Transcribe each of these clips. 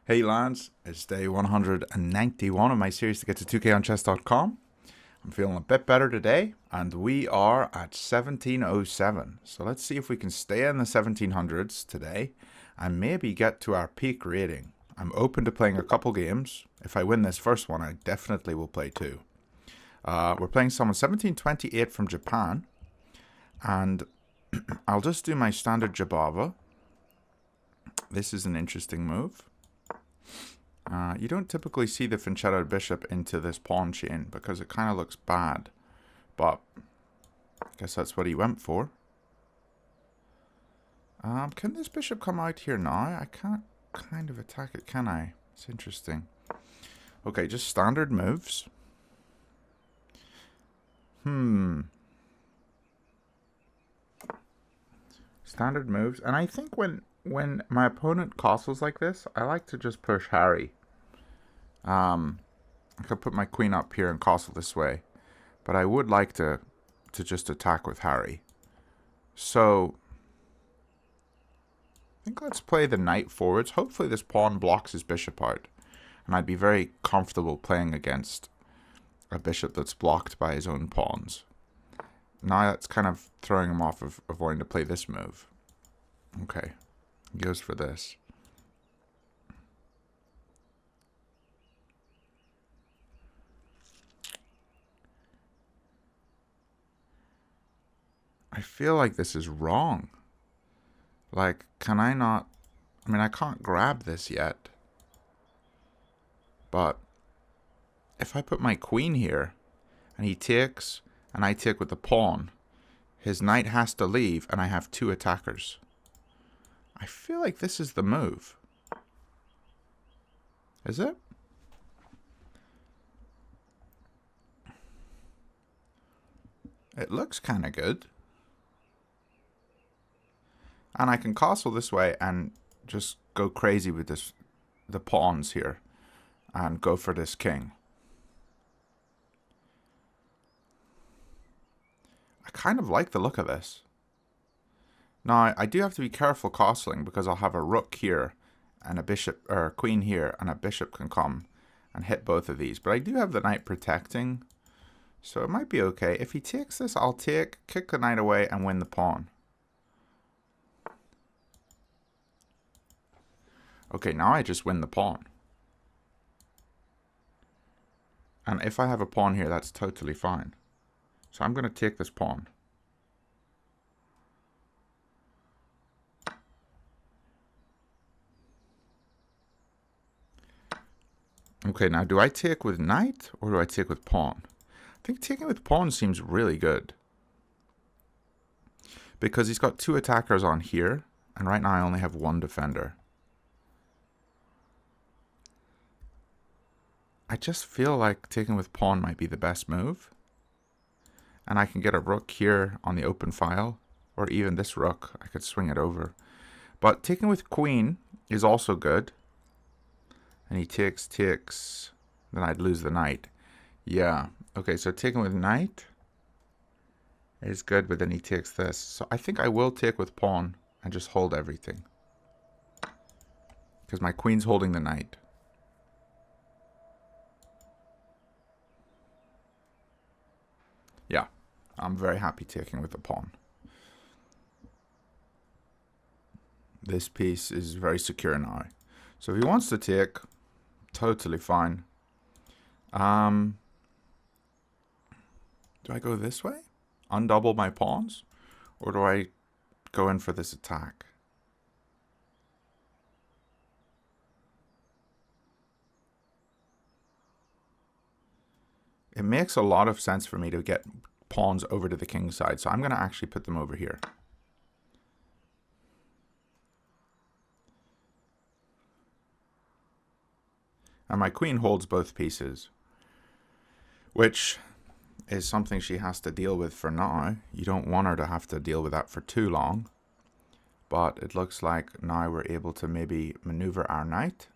Hey lads, it's day 191 of my series to get to 2k on chess.com. I'm feeling a bit better today, and we are at 1707. So let's see if we can stay in the 1700s today and maybe get to our peak rating. I'm open to playing a couple games. If I win this first one, I definitely will play two. We're playing someone 1728 from Japan, and I'll just do my standard Jobava. This is an interesting move. You don't typically see the fianchettoed bishop into this pawn chain because it kind of looks bad. But I guess that's what he went for. Can this bishop come out here now? I can't kind of attack it, can I? It's interesting. Okay, just standard moves. Standard moves. And I think when my opponent castles like this, I like to just push Harry. I could put my queen up here and castle this way, but I would like to just attack with Harry. So I think let's play the knight forwards. Hopefully this pawn blocks his bishop out, and I'd be very comfortable playing against a bishop that's blocked by his own pawns. Now that's kind of throwing him off of wanting to play this move. Okay, he goes for this. I feel like this is wrong. Like, can I not... I mean, I can't grab this yet. But if I put my queen here, and he takes, and I take with the pawn, his knight has to leave, and I have two attackers. I feel like this is the move. Is it? It looks kind of good. And I can castle this way and just go crazy with the pawns here and go for this king. I kind of like the look of this. Now, I do have to be careful castling because I'll have a rook here and a bishop, or a queen here, and a bishop can come and hit both of these. But I do have the knight protecting, so it might be okay. If he takes this, I'll kick the knight away and win the pawn. Okay, now I just win the pawn. And if I have a pawn here, that's totally fine. So I'm going to take this pawn. Okay, now do I take with knight or do I take with pawn? I think taking with pawn seems really good. Because he's got two attackers on here, and right now I only have one defender. I just feel like taking with pawn might be the best move. And I can get a rook here on the open file, or even this rook, I could swing it over. But taking with queen is also good. And he takes, then I'd lose the knight. Yeah, okay, so taking with knight is good, but then he takes this. So I think I will take with pawn and just hold everything. Because my queen's holding the knight. Yeah, I'm very happy taking with the pawn. This piece is very secure now. So if he wants to take, totally fine. Do I go this way? Undouble my pawns? Or do I go in for this attack? It makes a lot of sense for me to get pawns over to the king's side, so I'm going to actually put them over here. And my queen holds both pieces, which is something she has to deal with for now. You don't want her to have to deal with that for too long. But it looks like now we're able to maybe maneuver our knight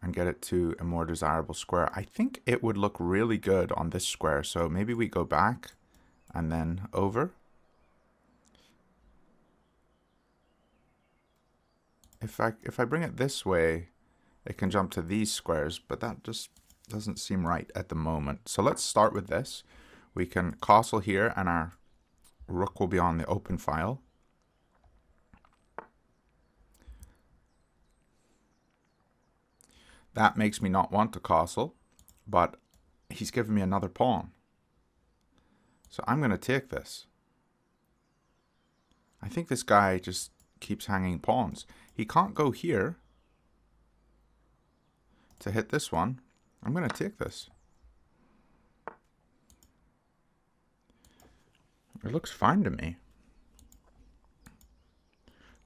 and get it to a more desirable square. I think it would look really good on this square, so maybe we go back and then over. If I bring it this way, it can jump to these squares, but that just doesn't seem right at the moment. So let's start with this. We can castle here, and our rook will be on the open file. That makes me not want to castle, but he's given me another pawn. So I'm going to take this. I think this guy just keeps hanging pawns. He can't go here to hit this one. I'm going to take this. It looks fine to me.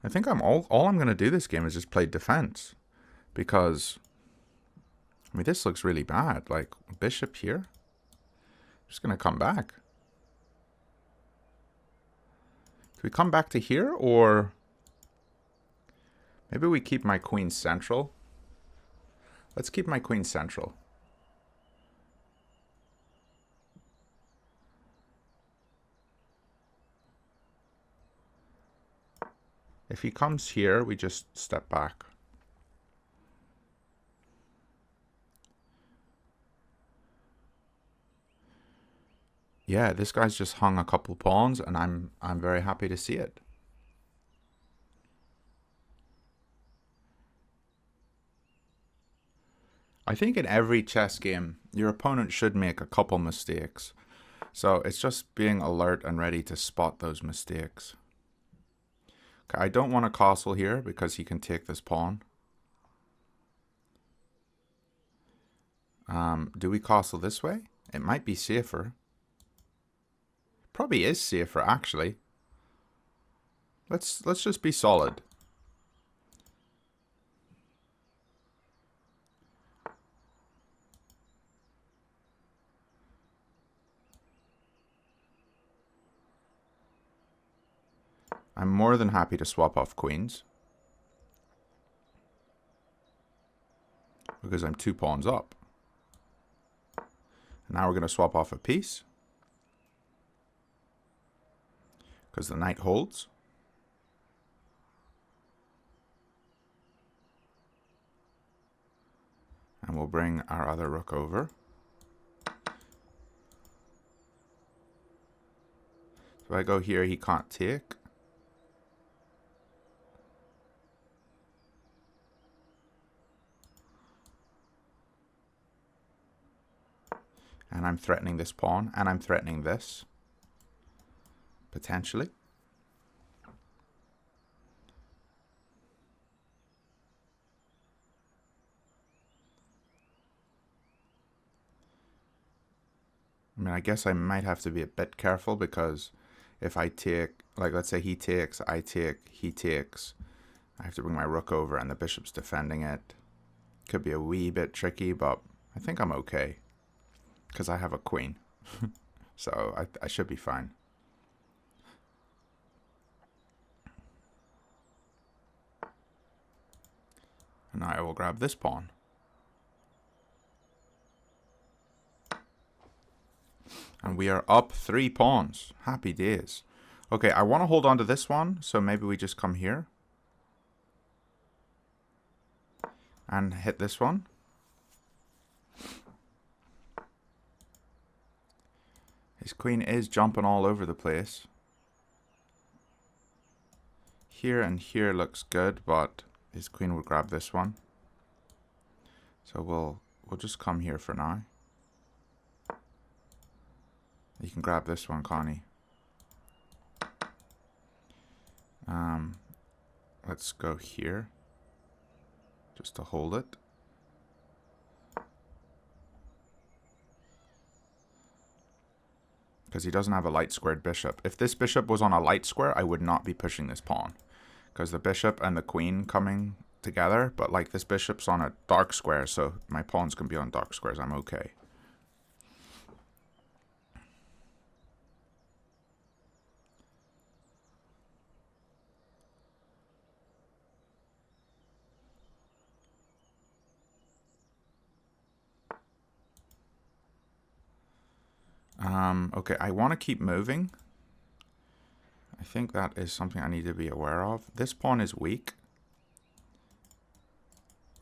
I think all I'm going to do this game is just play defense. Because, I mean, this looks really bad. Like, bishop here. I'm just going to come back. Do we come back to here, or maybe we keep my queen central? Let's keep my queen central. If he comes here, we just step back. Yeah, this guy's just hung a couple pawns, and I'm very happy to see it. I think in every chess game, your opponent should make a couple mistakes. So it's just being alert and ready to spot those mistakes. Okay, I don't want to castle here because he can take this pawn. Do we castle this way? It might be safer. Probably is safer, actually. Let's just be solid. I'm more than happy to swap off queens. Because I'm 2 pawns up. And now we're going to swap off a piece. Because the knight holds. And we'll bring our other rook over. If I go here, he can't take. And I'm threatening this pawn, and I'm threatening this. Potentially. I mean, I guess I might have to be a bit careful, because if I take, like, let's say he takes, I take, he takes, I have to bring my rook over, and the bishop's defending it. Could be a wee bit tricky, but I think I'm okay. Because I have a queen. So I should be fine. And now I will grab this pawn. And we are up 3 pawns. Happy days. Okay, I want to hold on to this one, so maybe we just come here. And hit this one. His queen is jumping all over the place. Here and here looks good, but his queen will grab this one. So we'll just come here for now. You can grab this one, Connie. Let's go here. Just to hold it. Because he doesn't have a light squared bishop. If this bishop was on a light square, I would not be pushing this pawn. Because the bishop and the queen coming together, but like this bishop's on a dark square, so my pawns can be on dark squares. I'm okay. Okay, I want to keep moving. I think that is something I need to be aware of. This pawn is weak.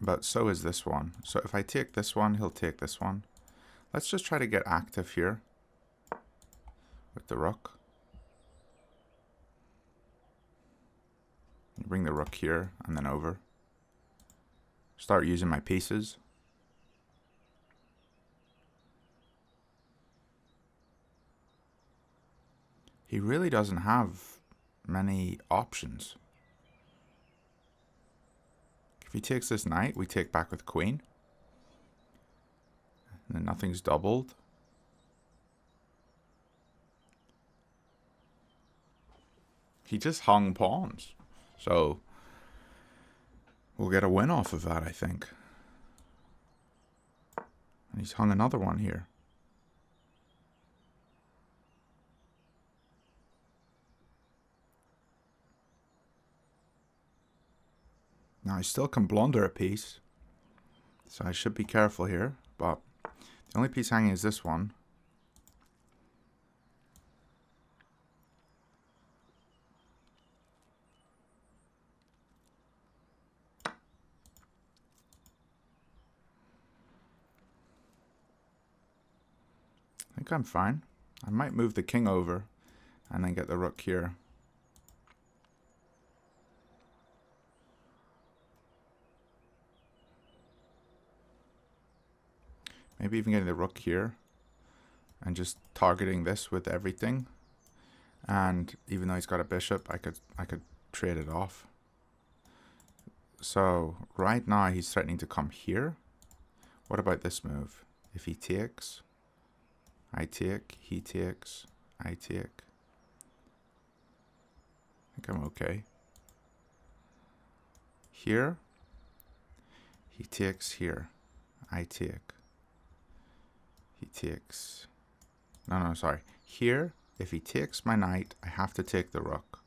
but so is this one. So if I take this one, he'll take this one. Let's just try to get active here with the rook. Bring the rook here and then over. Start using my pieces. He really doesn't have many options. If he takes this knight, we take back with queen. And then nothing's doubled. He just hung pawns. So we'll get a win off of that, I think. And he's hung another one here. Now I still can blunder a piece, so I should be careful here, but the only piece hanging is this one. I think I'm fine. I might move the king over and then get the rook here. Maybe even getting the rook here and just targeting this with everything. And even though he's got a bishop, I could trade it off. So right now he's threatening to come here. What about this move? If he takes, I take, he takes, I take. I think I'm okay. Here, he takes here, I take. He takes, no, sorry. Here, if he takes my knight, I have to take the rook.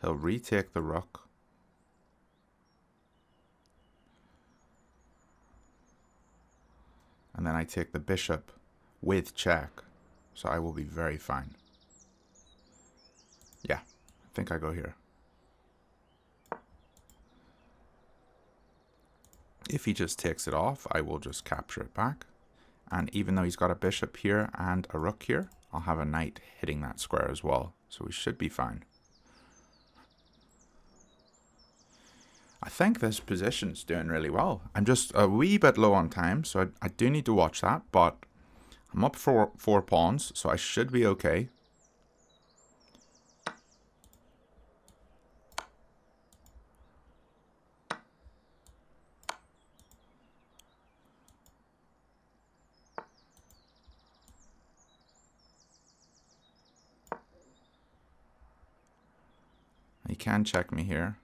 He'll retake the rook. And then I take the bishop with check. So I will be very fine. Yeah, I think I go here. If he just takes it off, I will just capture it back. And even though he's got a bishop here and a rook here, I'll have a knight hitting that square as well. So we should be fine. I think this position's doing really well. I'm just a wee bit low on time, so I do need to watch that. But I'm up for 4 pawns, so I should be okay. He can check me here.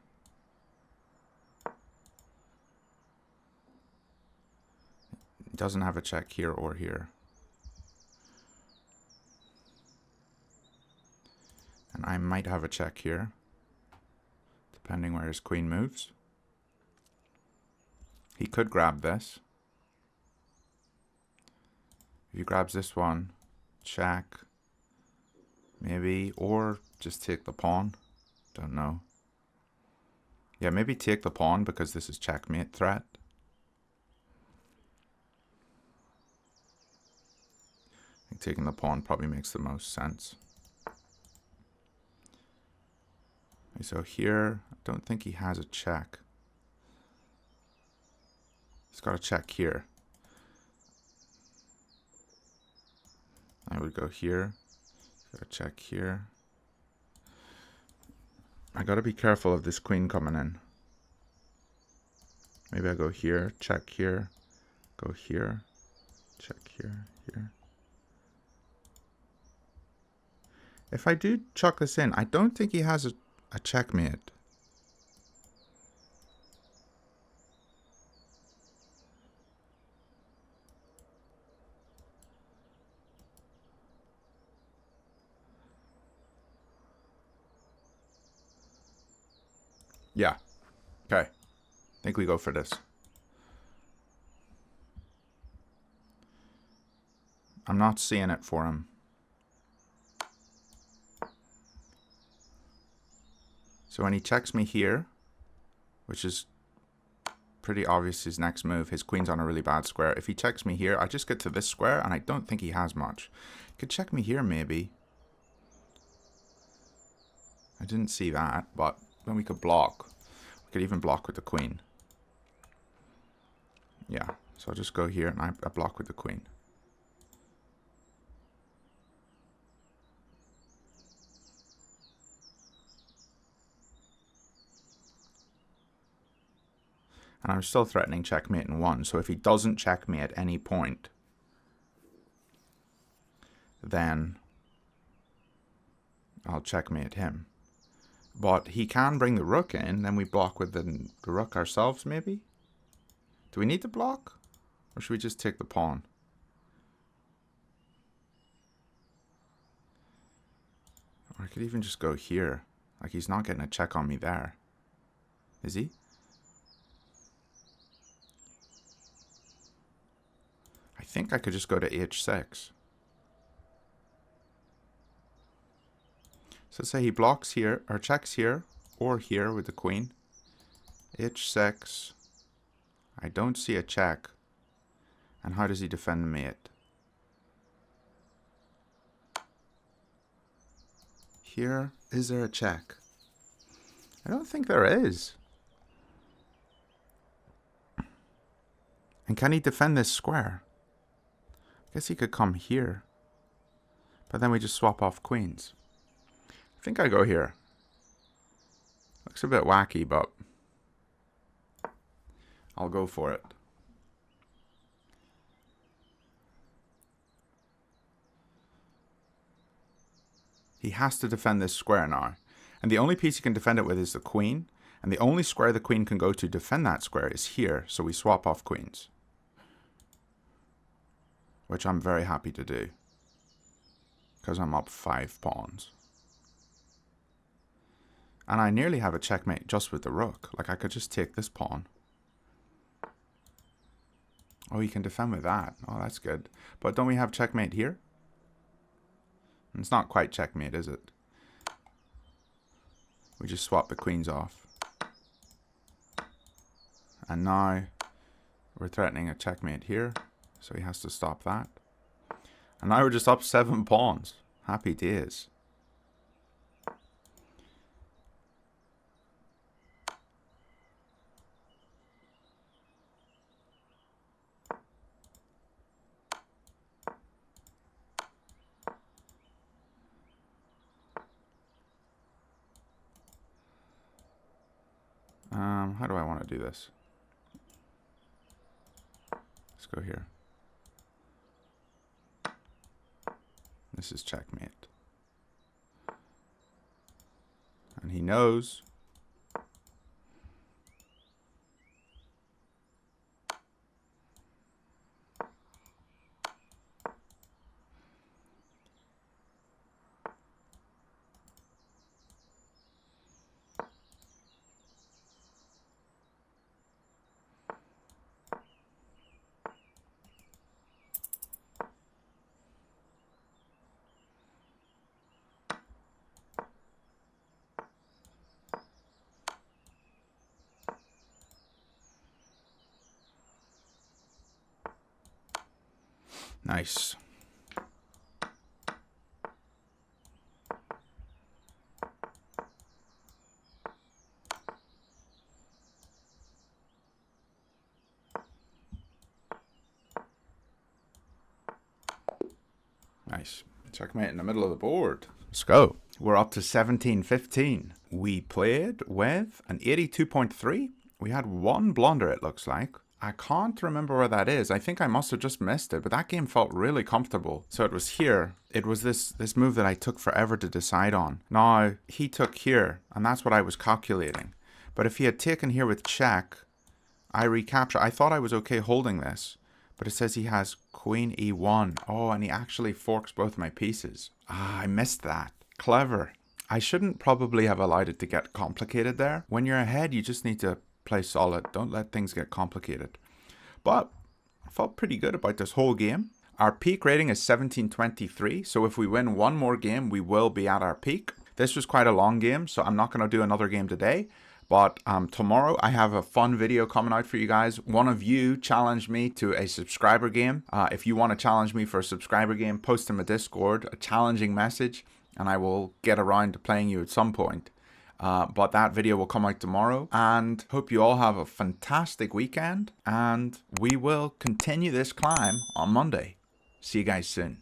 He doesn't have a check here or here. And I might have a check here, depending where his queen moves. He could grab this. If he grabs this one, check, maybe, or just take the pawn. Don't know. Yeah, maybe take the pawn because this is checkmate threat. I think taking the pawn probably makes the most sense. Okay, so here, I don't think he has a check. He's got a check here. I would go here. Got a check here. I gotta be careful of this queen coming in. Maybe I go here, check here, go here, check here, here. If I do chuck this in, I don't think he has a checkmate. Yeah. Okay. I think we go for this. I'm not seeing it for him. So when he checks me here, which is pretty obvious his next move. His queen's on a really bad square. If he checks me here, I just get to this square, and I don't think he has much. He could check me here, maybe. I didn't see that, but then we could block. We could even block with the queen. Yeah, so I'll just go here, and I block with the queen. And I'm still threatening checkmate in 1. So if he doesn't check me at any point, then I'll checkmate him. But he can bring the rook in, then we block with the rook ourselves, maybe? Do we need to block? Or should we just take the pawn? Or I could even just go here. Like, he's not getting a check on me there. Is he? I think I could just go to h6. So say he blocks here, or checks here, or here with the queen. h6. I don't see a check. And how does he defend the mate? Here, is there a check? I don't think there is. And can he defend this square? I guess he could come here. But then we just swap off queens. I think I go here. Looks a bit wacky, but I'll go for it. He has to defend this square now. And the only piece he can defend it with is the queen. And the only square the queen can go to defend that square is here. So we swap off queens. Which I'm very happy to do. Because I'm up 5 pawns. And I nearly have a checkmate just with the rook. Like, I could just take this pawn. Oh, you can defend with that. Oh, that's good. But don't we have checkmate here? It's not quite checkmate, is it? We just swap the queens off. And now we're threatening a checkmate here. So he has to stop that. And now we're just up 7 pawns. Happy days. How do I want to do this? Let's go here. This is checkmate. And he knows. Nice. Nice. Checkmate in the middle of the board. Let's go. We're up to 17-15. We played with an 82.3. We had one blunder, it looks like. I can't remember where that is. I think I must have just missed it, but that game felt really comfortable. So it was here. It was this move that I took forever to decide on. Now, he took here, and that's what I was calculating. But if he had taken here with check, I recapture. I thought I was okay holding this, but it says he has queen e1. Oh, and he actually forks both my pieces. Ah, I missed that. Clever. I shouldn't probably have allowed it to get complicated there. When you're ahead, you just need to play solid. Don't let things get complicated. But I felt pretty good about this whole game. Our peak rating is 17-23. So if we win one more game, we will be at our peak. This was quite a long game, so I'm not going to do another game today. But tomorrow I have a fun video coming out for you guys. One of you challenged me to a subscriber game. If you want to challenge me for a subscriber game, post in my Discord a challenging message, and I will get around to playing you at some point. But that video will come out tomorrow, and hope you all have a fantastic weekend, and we will continue this climb on Monday. See you guys soon.